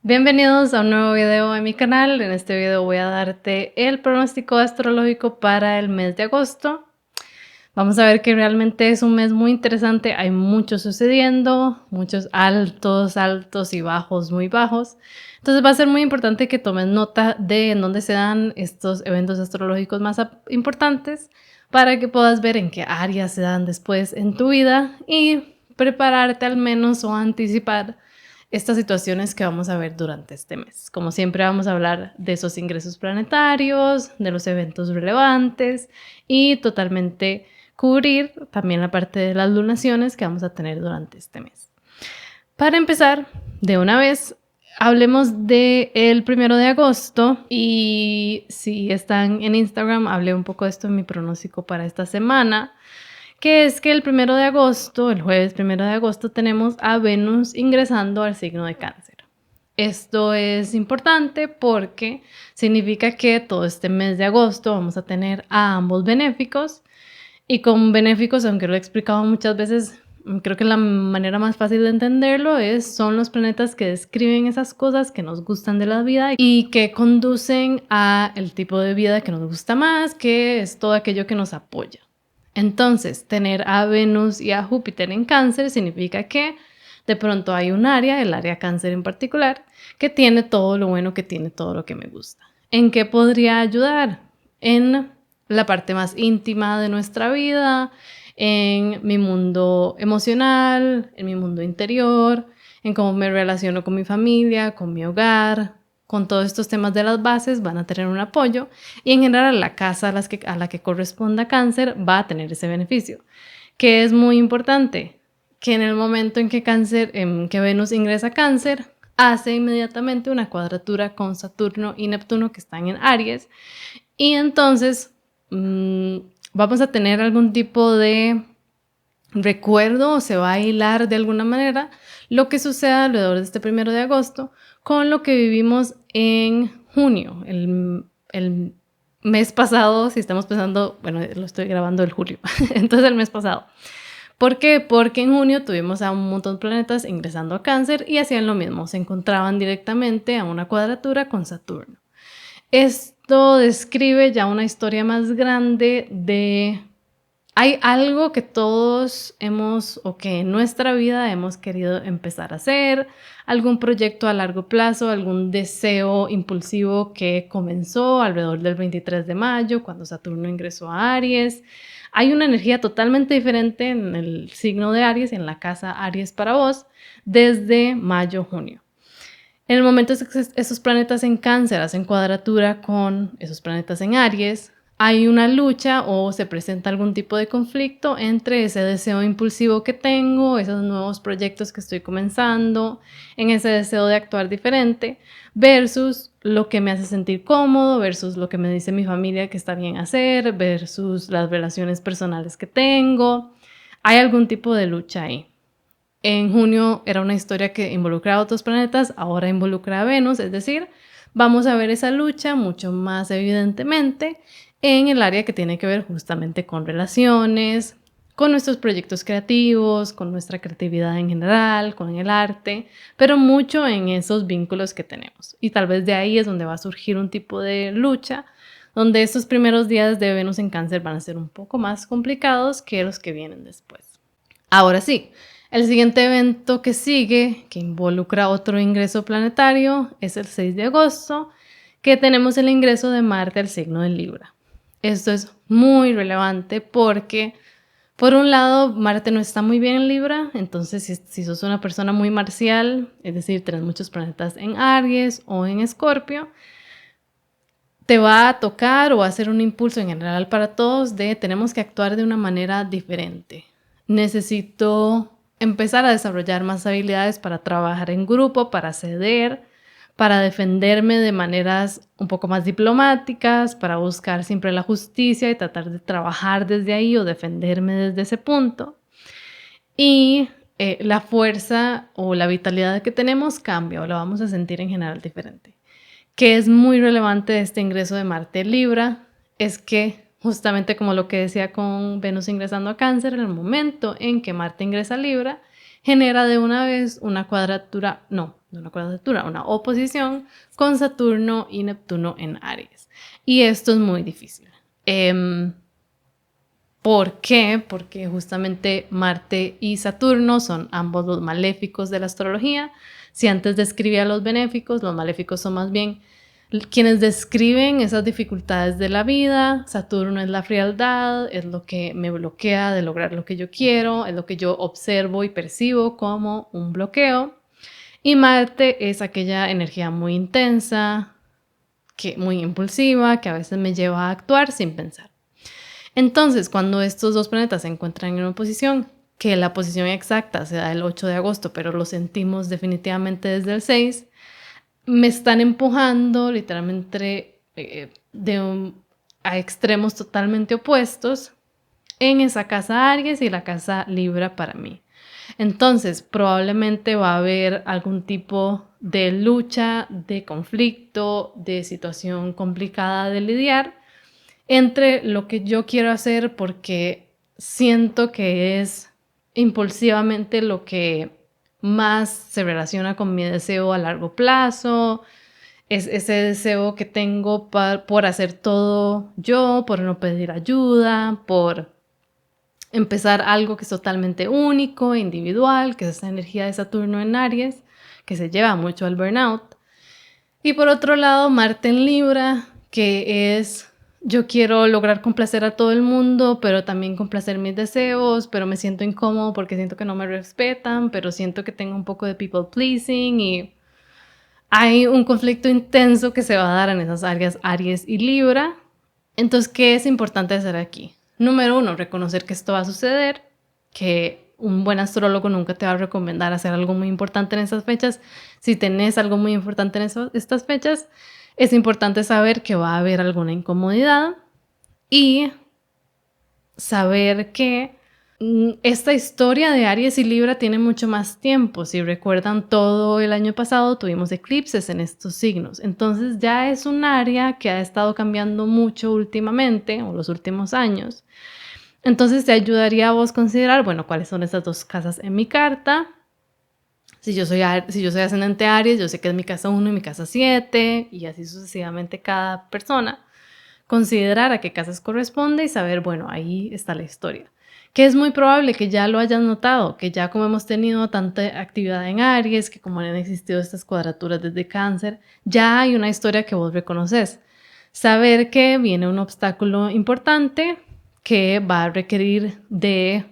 Bienvenidos a un nuevo video en mi canal. En este video voy a darte el pronóstico astrológico para el mes de agosto. Vamos a ver que realmente es un mes muy interesante. Hay mucho sucediendo, muchos altos y bajos, muy bajos. Entonces va a ser muy importante que tomes nota de en dónde se dan estos eventos astrológicos más importantes para que puedas ver en qué áreas se dan después en tu vida y prepararte al menos o anticipar estas situaciones que vamos a ver durante este mes. Como siempre vamos a hablar de esos ingresos planetarios, de los eventos relevantes y totalmente cubrir también la parte de las lunaciones que vamos a tener durante este mes. Para empezar, de una vez, hablemos del 1 de agosto y si están en Instagram, hablé un poco de esto en mi pronóstico para esta semana, que es que el 1 de agosto, el jueves 1 de agosto, tenemos a Venus ingresando al signo de Cáncer. Esto es importante porque significa que todo este mes de agosto vamos a tener a ambos benéficos. Y con benéficos, aunque lo he explicado muchas veces, creo que la manera más fácil de entenderlo son los planetas que describen esas cosas que nos gustan de la vida y que conducen a el tipo de vida que nos gusta más, que es todo aquello que nos apoya. Entonces, tener a Venus y a Júpiter en Cáncer significa que de pronto hay un área, el área Cáncer en particular, que tiene todo lo bueno, que tiene todo lo que me gusta. ¿En qué podría ayudar? En la parte más íntima de nuestra vida, en mi mundo emocional, en mi mundo interior, en cómo me relaciono con mi familia, con mi hogar, con todos estos temas de las bases van a tener un apoyo y en general la casa a la que corresponda Cáncer va a tener ese beneficio, que es muy importante, que en el momento en que Venus ingresa a Cáncer, hace inmediatamente una cuadratura con Saturno y Neptuno que están en Aries y entonces vamos a tener algún tipo de recuerdo o se va a hilar de alguna manera lo que suceda alrededor de este 1 de agosto con lo que vivimos en junio, el mes pasado, si estamos pensando, bueno, lo estoy grabando el julio, entonces el mes pasado. ¿Por qué? Porque en junio tuvimos a un montón de planetas ingresando a Cáncer y hacían lo mismo, se encontraban directamente a una cuadratura con Saturno. Esto describe ya una historia más grande de hay algo que todos hemos o que en nuestra vida hemos querido empezar a hacer, algún proyecto a largo plazo, algún deseo impulsivo que comenzó alrededor del 23 de mayo cuando Saturno ingresó a Aries. Hay una energía totalmente diferente en el signo de Aries, en la casa Aries para vos, desde mayo-junio. En el momento que esos planetas en Cáncer hacen cuadratura con esos planetas en Aries, hay una lucha o se presenta algún tipo de conflicto entre ese deseo impulsivo que tengo, esos nuevos proyectos que estoy comenzando, en ese deseo de actuar diferente, versus lo que me hace sentir cómodo, versus lo que me dice mi familia que está bien hacer, versus las relaciones personales que tengo. Hay algún tipo de lucha ahí. En junio era una historia que involucraba a otros planetas, ahora involucra a Venus, es decir, vamos a ver esa lucha mucho más evidentemente en el área que tiene que ver justamente con relaciones, con nuestros proyectos creativos, con nuestra creatividad en general, con el arte, pero mucho en esos vínculos que tenemos. Y tal vez de ahí es donde va a surgir un tipo de lucha, donde estos primeros días de Venus en Cáncer van a ser un poco más complicados que los que vienen después. Ahora sí, el siguiente evento que sigue, que involucra otro ingreso planetario, es el 6 de agosto, que tenemos el ingreso de Marte al signo de Libra. Esto es muy relevante porque, por un lado, Marte no está muy bien en Libra, entonces si sos una persona muy marcial, es decir, tenés muchos planetas en Aries o en Escorpio, te va a tocar o va a ser un impulso en general para todos de tenemos que actuar de una manera diferente. Necesito empezar a desarrollar más habilidades para trabajar en grupo, para ceder, para defenderme de maneras un poco más diplomáticas, para buscar siempre la justicia y tratar de trabajar desde ahí o defenderme desde ese punto. Y la fuerza o la vitalidad que tenemos cambia o la vamos a sentir en general diferente. Que es muy relevante de este ingreso de Marte en Libra es que justamente como lo que decía con Venus ingresando a Cáncer, en el momento en que Marte ingresa a Libra, genera de una vez una cuadratura, no una cuadratura, una oposición con Saturno y Neptuno en Aries. Y esto es muy difícil. ¿Por qué? Porque justamente Marte y Saturno son ambos los maléficos de la astrología. Si antes describía los benéficos, los maléficos son más bien quienes describen esas dificultades de la vida. Saturno es la frialdad, es lo que me bloquea de lograr lo que yo quiero, es lo que yo observo y percibo como un bloqueo. Y Marte es aquella energía muy intensa, muy impulsiva, que a veces me lleva a actuar sin pensar. Entonces, cuando estos dos planetas se encuentran en una posición, que la posición exacta se da el 8 de agosto, pero lo sentimos definitivamente desde el 6, me están empujando literalmente a extremos totalmente opuestos en esa casa Aries y la casa Libra para mí. Entonces, probablemente va a haber algún tipo de lucha, de conflicto, de situación complicada de lidiar entre lo que yo quiero hacer porque siento que es impulsivamente lo que más se relaciona con mi deseo a largo plazo, es ese deseo que tengo por hacer todo yo, por no pedir ayuda, por empezar algo que es totalmente único, individual, que es esa energía de Saturno en Aries, que se lleva mucho al burnout. Y por otro lado, Marte en Libra, que es yo quiero lograr complacer a todo el mundo, pero también complacer mis deseos, pero me siento incómodo porque siento que no me respetan, pero siento que tengo un poco de people pleasing y hay un conflicto intenso que se va a dar en esas áreas Aries y Libra. Entonces, ¿qué es importante hacer aquí? Número 1, reconocer que esto va a suceder, que un buen astrólogo nunca te va a recomendar hacer algo muy importante en esas fechas. Si tenés algo muy importante en estas fechas, es importante saber que va a haber alguna incomodidad y saber que esta historia de Aries y Libra tiene mucho más tiempo. Si recuerdan, todo el año pasado tuvimos eclipses en estos signos. Entonces ya es un área que ha estado cambiando mucho últimamente o los últimos años. Entonces te ayudaría a vos considerar, bueno, cuáles son estas dos casas en mi carta. Si yo soy ascendente Aries, yo sé que es mi casa 1 y mi casa 7 y así sucesivamente cada persona. Considerar a qué casas corresponde y saber, bueno, ahí está la historia. Que es muy probable que ya lo hayas notado, que ya como hemos tenido tanta actividad en Aries, que como han existido estas cuadraturas desde Cáncer, ya hay una historia que vos reconoces. Saber que viene un obstáculo importante que va a requerir de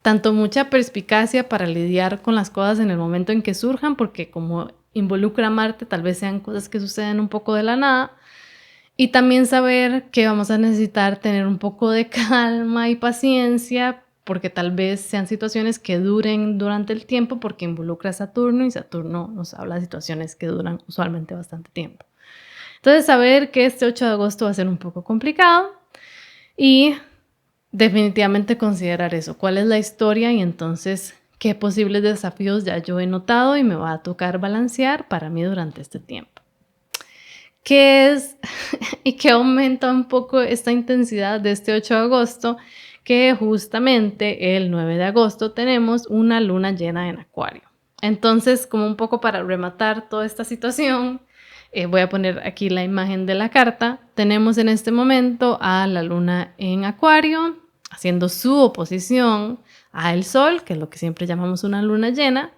tanto mucha perspicacia para lidiar con las cosas en el momento en que surjan, porque como involucra a Marte, tal vez sean cosas que suceden un poco de la nada, y también saber que vamos a necesitar tener un poco de calma y paciencia, porque tal vez sean situaciones que duren durante el tiempo, porque involucra a Saturno y Saturno nos habla de situaciones que duran usualmente bastante tiempo. Entonces, saber que este 8 de agosto va a ser un poco complicado y definitivamente considerar eso, cuál es la historia y entonces qué posibles desafíos ya yo he notado y me va a tocar balancear para mí durante este tiempo. ¿Qué es y que aumenta un poco esta intensidad de este 8 de agosto? Que justamente el 9 de agosto tenemos una luna llena en Acuario. Entonces, como un poco para rematar toda esta situación, voy a poner aquí la imagen de la carta. Tenemos en este momento a la luna en Acuario haciendo su oposición al Sol, que es lo que siempre llamamos una luna llena.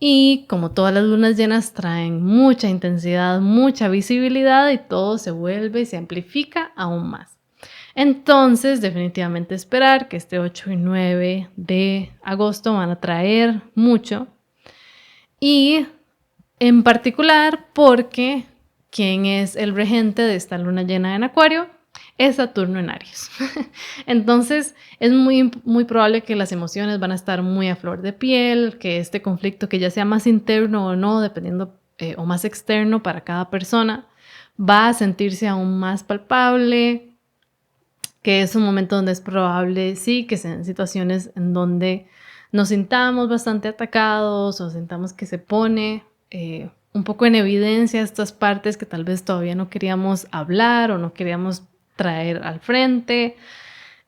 Y como todas las lunas llenas traen mucha intensidad, mucha visibilidad y todo se vuelve y se amplifica aún más. Entonces, definitivamente esperar que este 8 y 9 de agosto van a traer mucho. Y en particular porque ¿quién es el regente de esta luna llena en Acuario? Es Saturno en Aries. Entonces es muy probable que las emociones van a estar muy a flor de piel, que este conflicto, que ya sea más interno o no, dependiendo, o más externo para cada persona, va a sentirse aún más palpable, que es un momento donde es probable, sí, que sean situaciones en donde nos sintamos bastante atacados o sintamos que se pone un poco en evidencia estas partes que tal vez todavía no queríamos hablar o no queríamos traer al frente.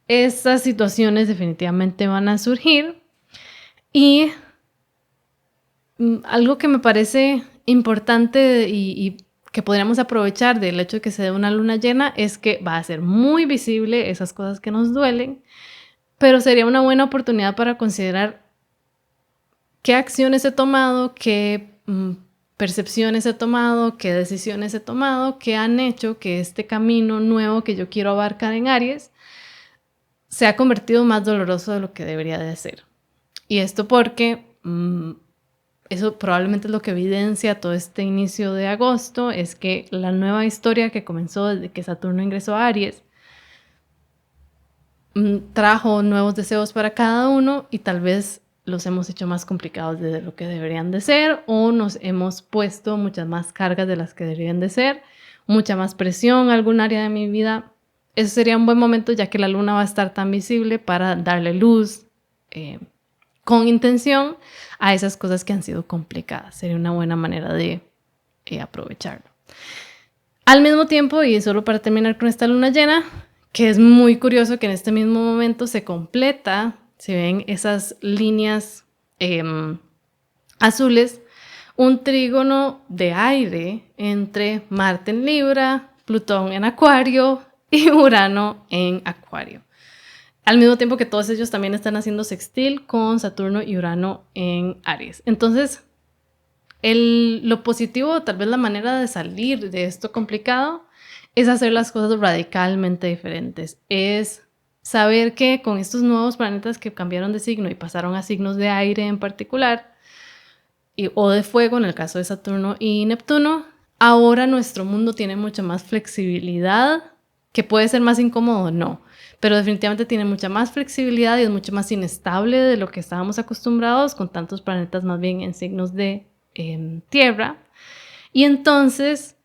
Estas situaciones definitivamente van a surgir y Algo que me parece importante y que podríamos aprovechar del hecho de que se dé una luna llena es que va a ser muy visible esas cosas que nos duelen, pero sería una buena oportunidad para considerar qué acciones he tomado, qué percepciones he tomado, qué decisiones he tomado, que han hecho que este camino nuevo que yo quiero abarcar en Aries se ha convertido más doloroso de lo que debería de ser. Y esto porque eso probablemente es lo que evidencia todo este inicio de agosto, es que la nueva historia que comenzó desde que Saturno ingresó a Aries trajo nuevos deseos para cada uno y tal vez los hemos hecho más complicados de lo que deberían de ser o nos hemos puesto muchas más cargas de las que deberían de ser, mucha más presión en algún área de mi vida. Eso sería un buen momento ya que la luna va a estar tan visible para darle luz con intención a esas cosas que han sido complicadas. Sería una buena manera de aprovecharlo. Al mismo tiempo, y solo para terminar con esta luna llena, que es muy curioso que en este mismo momento se completa, se ven esas líneas azules, un trígono de aire entre Marte en Libra, Plutón en Acuario y Urano en Acuario. Al mismo tiempo que todos ellos también están haciendo sextil con Saturno y Urano en Aries. Entonces, lo positivo, tal vez la manera de salir de esto complicado, es hacer las cosas radicalmente diferentes. Es saber que con estos nuevos planetas que cambiaron de signo y pasaron a signos de aire en particular, o de fuego en el caso de Saturno y Neptuno, ahora nuestro mundo tiene mucha más flexibilidad, que puede ser más incómodo, no, pero definitivamente tiene mucha más flexibilidad y es mucho más inestable de lo que estábamos acostumbrados con tantos planetas más bien en signos de tierra. Y entonces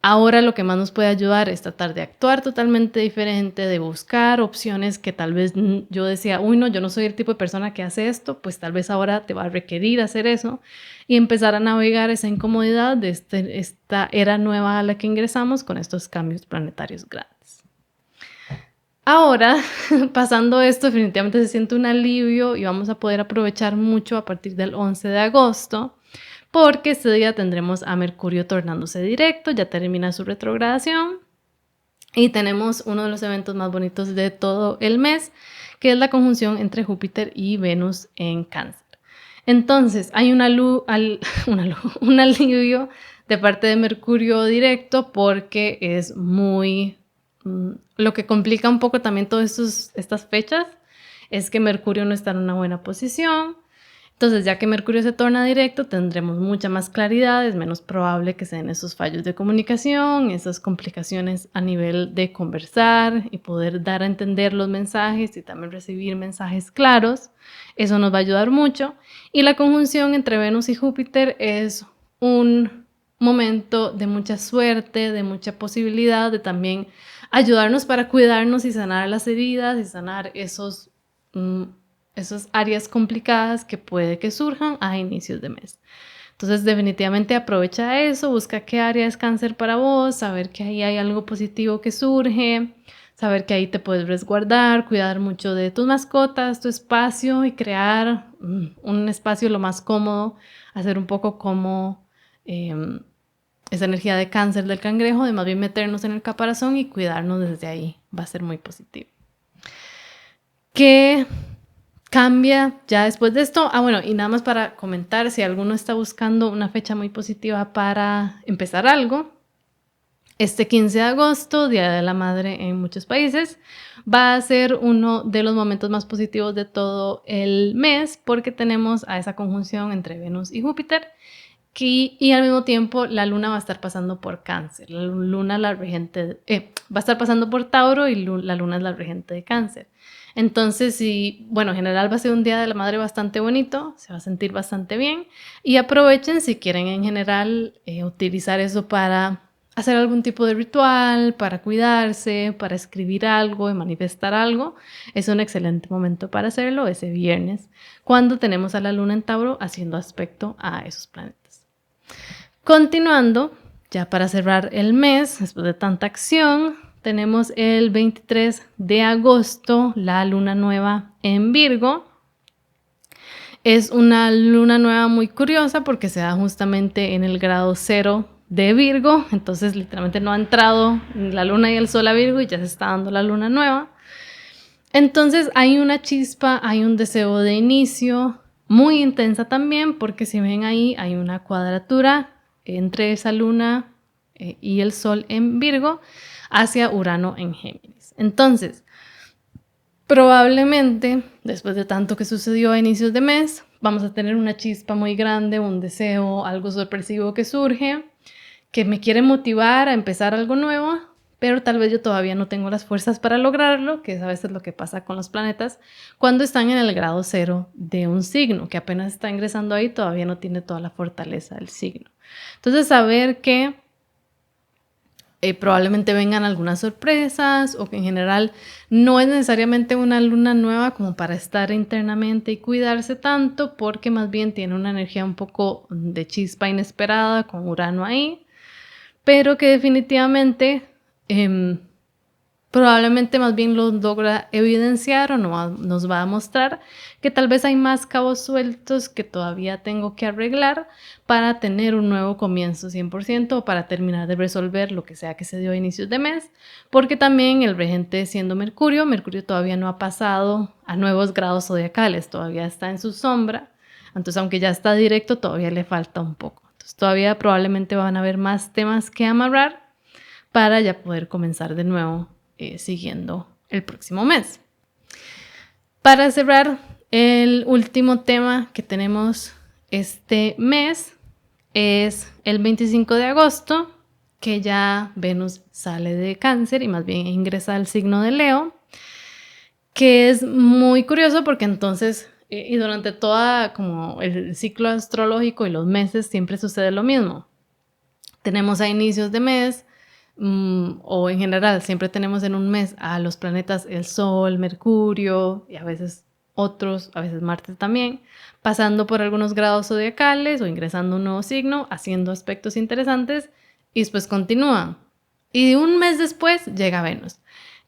ahora lo que más nos puede ayudar es tratar de actuar totalmente diferente, de buscar opciones que tal vez yo decía, uy, no, yo no soy el tipo de persona que hace esto, pues tal vez ahora te va a requerir hacer eso y empezar a navegar esa incomodidad de esta era nueva a la que ingresamos con estos cambios planetarios grandes. Ahora, pasando esto, definitivamente se siente un alivio y vamos a poder aprovechar mucho a partir del 11 de agosto, porque este día tendremos a Mercurio tornándose directo, ya termina su retrogradación y tenemos uno de los eventos más bonitos de todo el mes, que es la conjunción entre Júpiter y Venus en Cáncer. Entonces, hay un alivio de parte de Mercurio directo porque es muy... lo que complica un poco también todas estas fechas es que Mercurio no está en una buena posición. Entonces, ya que Mercurio se torna directo, tendremos mucha más claridad, es menos probable que se den esos fallos de comunicación, esas complicaciones a nivel de conversar y poder dar a entender los mensajes y también recibir mensajes claros. Eso nos va a ayudar mucho. Y la conjunción entre Venus y Júpiter es un momento de mucha suerte, de mucha posibilidad de también ayudarnos para cuidarnos y sanar las heridas y sanar esas áreas complicadas que puede que surjan a inicios de mes. Entonces, definitivamente aprovecha eso, busca qué área es cáncer para vos, saber que ahí hay algo positivo que surge, saber que ahí te puedes resguardar, cuidar mucho de tus mascotas, tu espacio y crear un espacio lo más cómodo, hacer un poco como esa energía de cáncer del cangrejo, de más bien meternos en el caparazón y cuidarnos desde ahí, va a ser muy positivo. ¿Qué cambia ya después de esto? Bueno, y nada más para comentar, si alguno está buscando una fecha muy positiva para empezar algo, este 15 de agosto, Día de la Madre en muchos países, va a ser uno de los momentos más positivos de todo el mes porque tenemos a esa conjunción entre Venus y Júpiter y al mismo tiempo la luna va a estar pasando por Cáncer. La luna va a estar pasando por Tauro y la luna es la regente de Cáncer. Entonces, en general va a ser un Día de la Madre bastante bonito, se va a sentir bastante bien y aprovechen si quieren en general utilizar eso para hacer algún tipo de ritual, para cuidarse, para escribir algo y manifestar algo. Es un excelente momento para hacerlo ese viernes, cuando tenemos a la luna en Tauro haciendo aspecto a esos planetas. Continuando, ya para cerrar el mes, después de tanta acción, tenemos el 23 de agosto, la luna nueva en Virgo. Es una luna nueva muy curiosa porque se da justamente en el grado 0 de Virgo, entonces literalmente no ha entrado la luna y el sol a Virgo y ya se está dando la luna nueva. Entonces hay una chispa, hay un deseo de inicio muy intensa también, porque si ven ahí hay una cuadratura entre esa luna y el sol en Virgo hacia Urano en Géminis. Entonces, probablemente, después de tanto que sucedió a inicios de mes, vamos a tener una chispa muy grande, un deseo, algo sorpresivo que surge, que me quiere motivar a empezar algo nuevo, pero tal vez yo todavía no tengo las fuerzas para lograrlo, que es a veces lo que pasa con los planetas cuando están en el grado 0 de un signo, que apenas está ingresando ahí, todavía no tiene toda la fortaleza del signo. Entonces, saber que probablemente vengan algunas sorpresas o que en general no es necesariamente una luna nueva como para estar internamente y cuidarse tanto, porque más bien tiene una energía un poco de chispa inesperada con Urano ahí, pero que definitivamente probablemente más bien lo logra evidenciar o nos va a mostrar que tal vez hay más cabos sueltos que todavía tengo que arreglar para tener un nuevo comienzo 100% o para terminar de resolver lo que sea que se dio a inicios de mes, porque también el regente siendo Mercurio, Mercurio todavía no ha pasado a nuevos grados zodiacales, todavía está en su sombra, entonces aunque ya está directo todavía le falta un poco, entonces todavía probablemente van a haber más temas que amarrar para ya poder comenzar de nuevo siguiendo el próximo mes. Para cerrar, el último tema que tenemos este mes es el 25 de agosto, que ya Venus sale de Cáncer y más bien ingresa al signo de Leo, que es muy curioso porque entonces, y durante toda como el ciclo astrológico y los meses siempre sucede lo mismo. Tenemos a inicios de mes, o en general siempre tenemos en un mes a los planetas el Sol, Mercurio y a veces otros, a veces Marte también, pasando por algunos grados zodiacales o ingresando a un nuevo signo, haciendo aspectos interesantes y después continúan. Y un mes después llega Venus,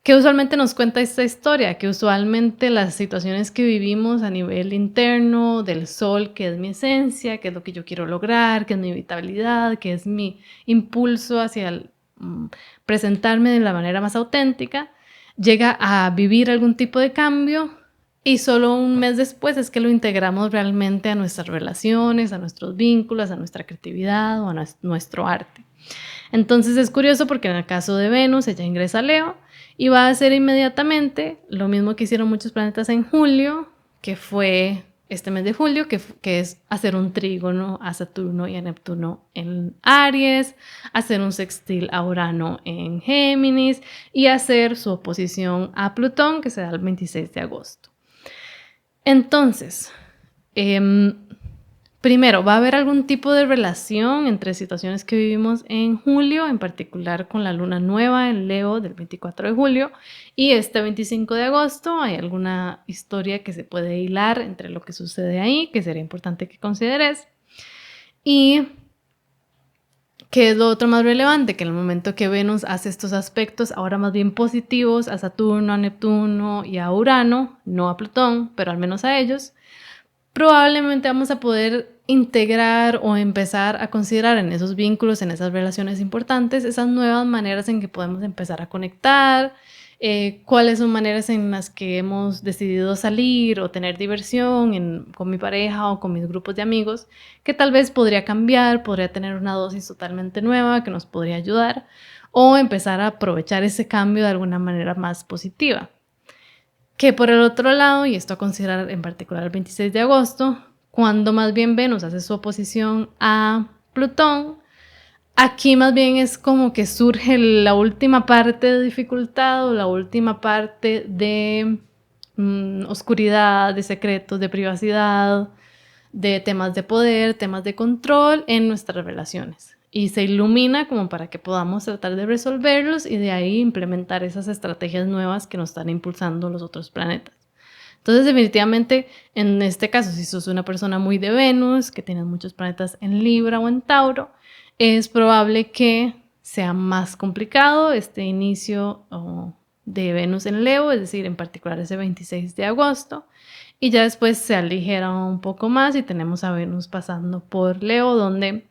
que usualmente nos cuenta esta historia, que usualmente las situaciones que vivimos a nivel interno del Sol, que es mi esencia, que es lo que yo quiero lograr, que es mi vitalidad, que es mi impulso hacia el presentarme de la manera más auténtica, llega a vivir algún tipo de cambio y solo un mes después es que lo integramos realmente a nuestras relaciones, a nuestros vínculos, a nuestra creatividad o a nuestro arte. Entonces es curioso porque en el caso de Venus, ella ingresa a Leo y va a hacer inmediatamente lo mismo que hicieron muchos planetas en julio, que fue este mes de julio, que es hacer un trígono a Saturno y a Neptuno en Aries, hacer un sextil a Urano en Géminis y hacer su oposición a Plutón, que se da el 26 de agosto. Entonces, primero, ¿va a haber algún tipo de relación entre situaciones que vivimos en julio, en particular con la luna nueva en Leo del 24 de julio y este 25 de agosto? ¿Hay alguna historia que se puede hilar entre lo que sucede ahí, que sería importante que consideres? Y ¿qué es lo otro más relevante? Que en el momento que Venus hace estos aspectos, ahora más bien positivos, a Saturno, a Neptuno y a Urano, no a Plutón, pero al menos a ellos, probablemente vamos a poder integrar o empezar a considerar en esos vínculos, en esas relaciones importantes, esas nuevas maneras en que podemos empezar a conectar, cuáles son maneras en las que hemos decidido salir o tener diversión con mi pareja o con mis grupos de amigos, que tal vez podría cambiar, podría tener una dosis totalmente nueva que nos podría ayudar o empezar a aprovechar ese cambio de alguna manera más positiva. Que por el otro lado, y esto a considerar en particular el 26 de agosto, cuando más bien Venus hace su oposición a Plutón, aquí más bien es como que surge la última parte de dificultad o la última parte de oscuridad, de secretos, de privacidad, de temas de poder, temas de control en nuestras relaciones. Y se ilumina como para que podamos tratar de resolverlos y de ahí implementar esas estrategias nuevas que nos están impulsando los otros planetas. Entonces, definitivamente, en este caso, si sos una persona muy de Venus, que tienes muchos planetas en Libra o en Tauro, es probable que sea más complicado este inicio de Venus en Leo, es decir, en particular ese 26 de agosto. Y ya después se aligera un poco más y tenemos a Venus pasando por Leo, donde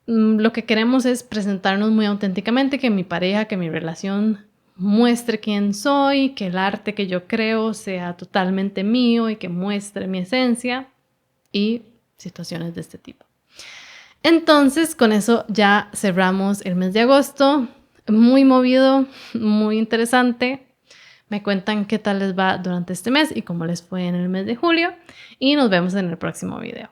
lo que queremos es presentarnos muy auténticamente, que mi pareja, que mi relación muestre quién soy, que el arte que yo creo sea totalmente mío y que muestre mi esencia y situaciones de este tipo. Entonces, con eso ya cerramos el mes de agosto. Muy movido, muy interesante. Me cuentan qué tal les va durante este mes y cómo les fue en el mes de julio. Y nos vemos en el próximo video.